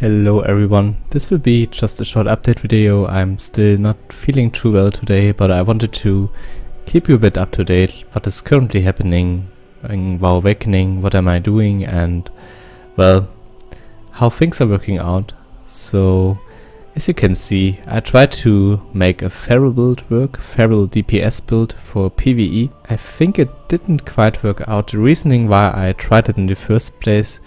Hello everyone, this will be just a short update video. I'm still not feeling too well today, but I wanted to keep you a bit up to date what is currently happening in WoW Awakening, what am I doing, and well, how things are working out. So as you can see, I tried to make a feral build work, feral DPS build for PvE. I think it didn't quite work out. The reasoning why I tried it in the first place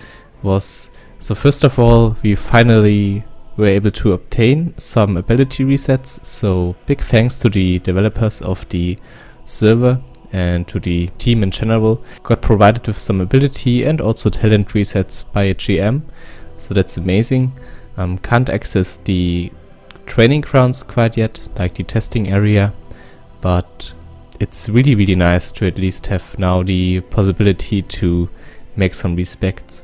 was, so first of all, we finally were able to obtain some ability resets, so big thanks to the developers of the server and to the team in general. Got provided with some ability and also talent resets by a GM, so that's amazing. Can't access the training grounds quite yet, like the testing area, but it's really nice to at least have now the possibility to make some respects.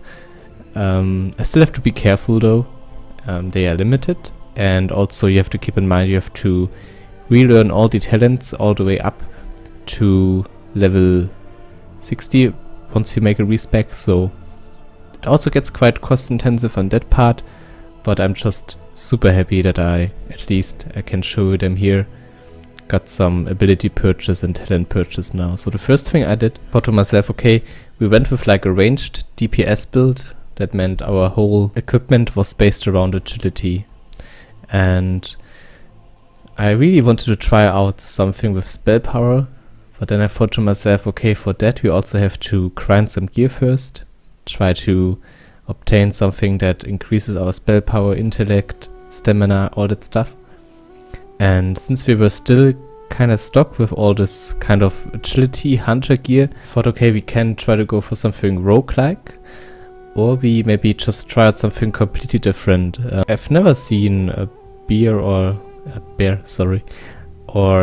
I still have to be careful though, they are limited, and also you have to keep in mind you have to relearn all the talents all the way up to level 60 once you make a respec, so it also gets quite cost intensive on that part, but I'm just super happy that I can show them here. Got some ability purchase and talent purchase now. So the first thing I did, thought to myself, okay, we went with like a ranged DPS build. That meant our whole equipment was based around agility, and I really wanted to try out something with spell power, but then I thought to myself, okay, for that we also have to grind some gear first, try to obtain something that increases our spell power, intellect, stamina, all that stuff. And since we were still kind of stuck with all this kind of agility hunter gear, I thought, okay, we can try to go for something roguelike, or we maybe just try out something completely different. I've never seen a bear or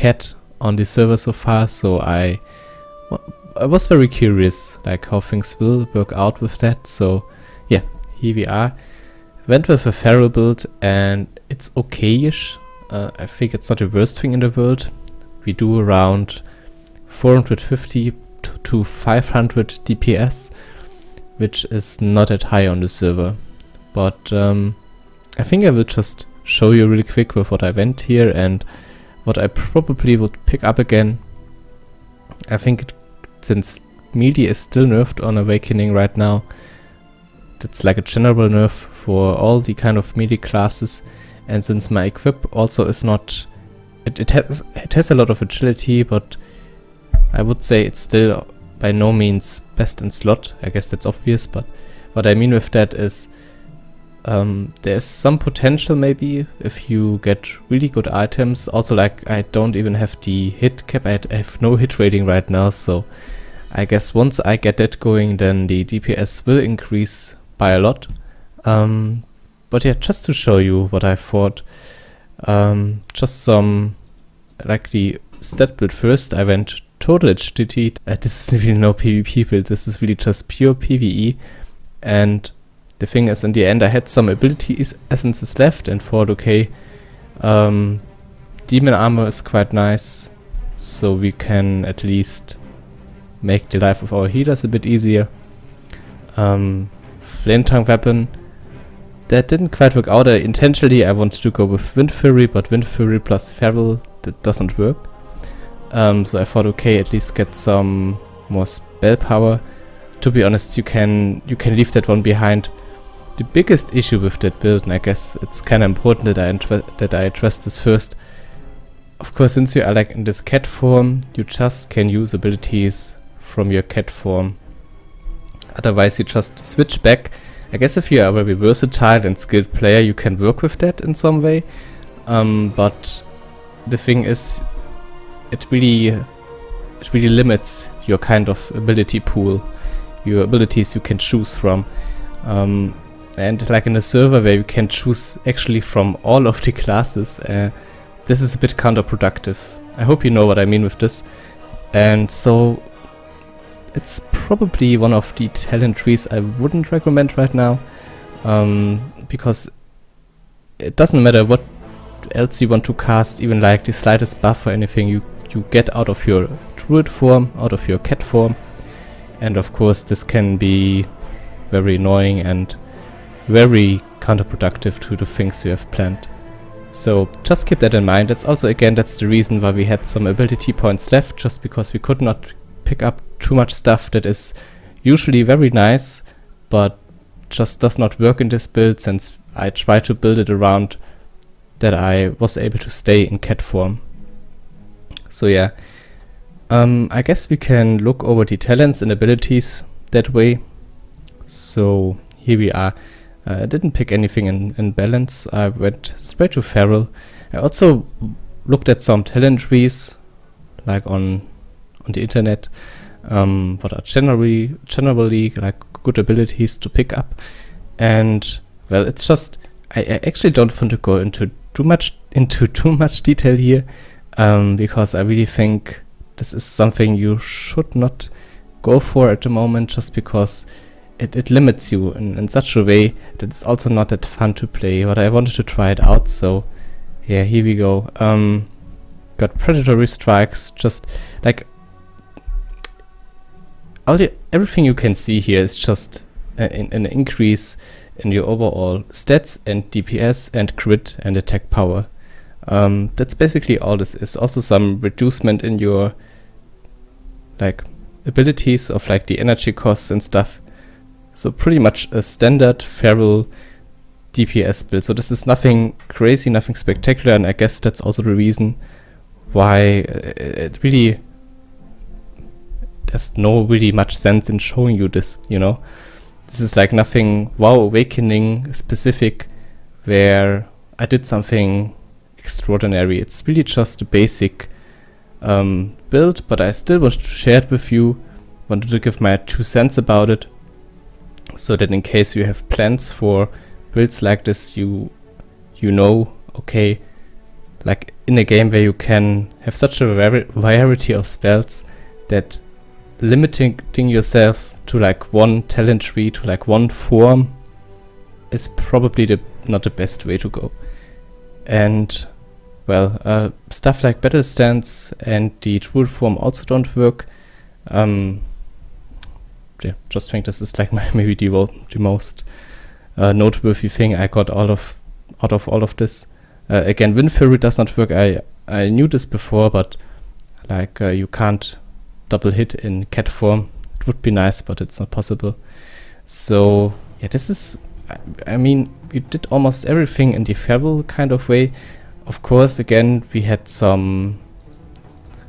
cat on the server so far, so I was very curious like how things will work out with that. So yeah, here we are. Went with a feral build and it's okay-ish. I think it's not the worst thing in the world. We do around 450 to 500 DPS, which is not that high on the server, but I think I will just show you really quick with what I went here and what I probably would pick up again. I think since melee is still nerfed on Awakening right now, that's like a general nerf for all the kind of melee classes, and since my equip also is not, it has a lot of agility, but I would say it's still by no means best in slot. I guess that's obvious, but what I mean with that is there's some potential maybe if you get really good items. Also, like, I don't even have the hit cap, I have no hit rating right now, so I guess once I get that going then the DPS will increase by a lot. But yeah, just to show you what I thought, just some, like the stat build first, I went total agility. This is really no PvP build, this is really just pure PvE, and the thing is, in the end I had some ability essences left and thought, okay, demon armor is quite nice, so we can at least make the life of our healers a bit easier. Flame tongue weapon, that didn't quite work out. Intentionally I wanted to go with Wind Fury, but Wind Fury plus Feral, that doesn't work. So I thought, okay, at least get some more spell power. To be honest, you can leave that one behind. The biggest issue with that build, and I guess it's kind of important that I address this first. Of course, since you are like in this cat form, you just can use abilities from your cat form. Otherwise, you just switch back. I guess if you are a very versatile and skilled player, you can work with that in some way. But the thing is, it really limits your kind of ability pool, your abilities you can choose from. And like in a server where you can choose actually from all of the classes, this is a bit counterproductive. I hope you know what I mean with this. And so it's probably one of the talent trees I wouldn't recommend right now, because it doesn't matter what else you want to cast, even like the slightest buff or anything you get out of your druid form, out of your cat form, and of course this can be very annoying and very counterproductive to the things you have planned. So just keep that in mind. That's also, again, that's the reason why we had some ability points left, just because we could not pick up too much stuff that is usually very nice, but just does not work in this build, since I try to build it around that I was able to stay in cat form. So yeah, I guess we can look over the talents and abilities that way. So here we are. I didn't pick anything in balance. I went straight to feral. I also looked at some talent trees, like on the internet, what are generally like good abilities to pick up. And well, it's just I actually don't want to go into too much detail here, because I really think this is something you should not go for at the moment, just because it limits you in such a way that it's also not that fun to play. But I wanted to try it out, so yeah, here we go. Got predatory strikes, just like everything you can see here is just an increase in your overall stats and DPS and crit and attack power. That's basically all this is. Also some reducement in your like abilities of like the energy costs and stuff. So pretty much a standard feral DPS build. So this is nothing crazy, nothing spectacular, and I guess that's also the reason why it really there's no really much sense in showing you this, you know. This is like nothing WoW Awakening specific where I did something extraordinary. It's really just a basic build, but I still wanted to share it with you, wanted to give my 2 cents about it, so that in case you have plans for builds like this, you know, okay, like in a game where you can have such a variety of spells, that limiting yourself to like one talent tree, to like one form, is probably not the best way to go. And well, stuff like battle stance and the druid form also don't work. Yeah, just think this is like maybe the most noteworthy thing I got out of all of this. Again, Wind Fury does not work. I knew this before, but like you can't double hit in cat form. It would be nice, but it's not possible. So yeah, this is, I mean, we did almost everything in the feral kind of way. Of course, again, we had some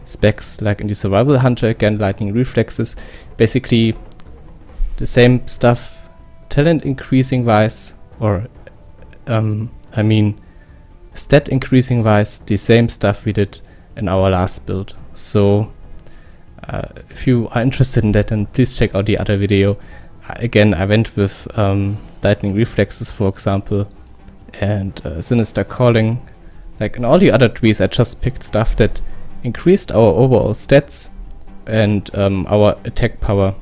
specs like in the Survival Hunter, again, lightning reflexes, basically the same stuff, talent increasing wise, or I mean stat increasing wise, the same stuff we did in our last build. So if you are interested in that, then please check out the other video. Again, I went with lightning reflexes, for example, and sinister calling. Like in all the other trees, I just picked stuff that increased our overall stats and our attack power.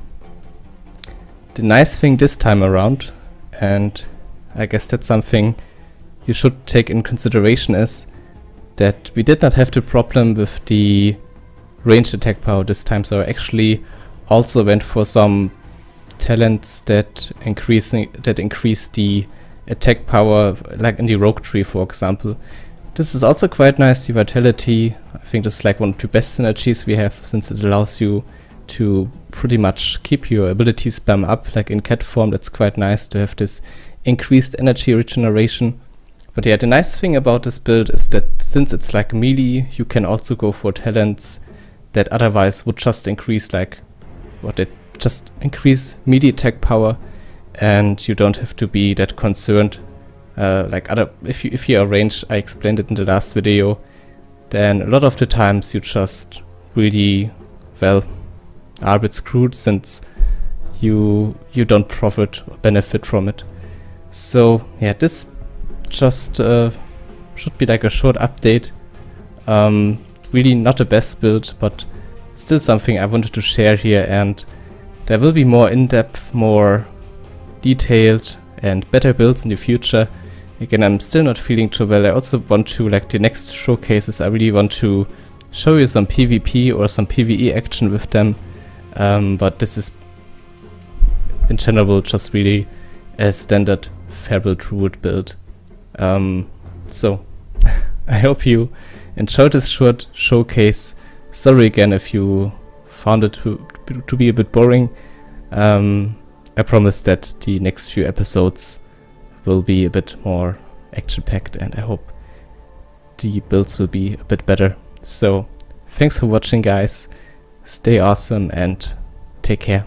The nice thing this time around, and I guess that's something you should take in consideration, is that we did not have the problem with the ranged attack power this time. So I actually also went for some talents that increase the attack power, like in the rogue tree, for example. This is also quite nice, the vitality. I think this is like one of the best synergies we have, since it allows you to pretty much keep your ability spam up, like in cat form. That's quite nice to have this increased energy regeneration. But yeah, the nice thing about this build is that since it's like melee, you can also go for talents that otherwise would just increase just increase melee attack power, and you don't have to be that concerned. If you are ranged, I explained it in the last video, then a lot of the times you just really, well, are a bit screwed, since you don't profit or benefit from it. So yeah, this just should be like a short update. Really not the best build, but still something I wanted to share here, and there will be more in-depth, more detailed and better builds in the future. Again, I'm still not feeling too well. I also want to, like the next showcases, I really want to show you some PvP or some PvE action with them. But this is in general just really a standard Feral Druid build. So I hope you enjoyed this short showcase. Sorry again if you found it to be a bit boring. I promise that the next few episodes will be a bit more action-packed, and I hope the builds will be a bit better. So thanks for watching, guys. Stay awesome and take care.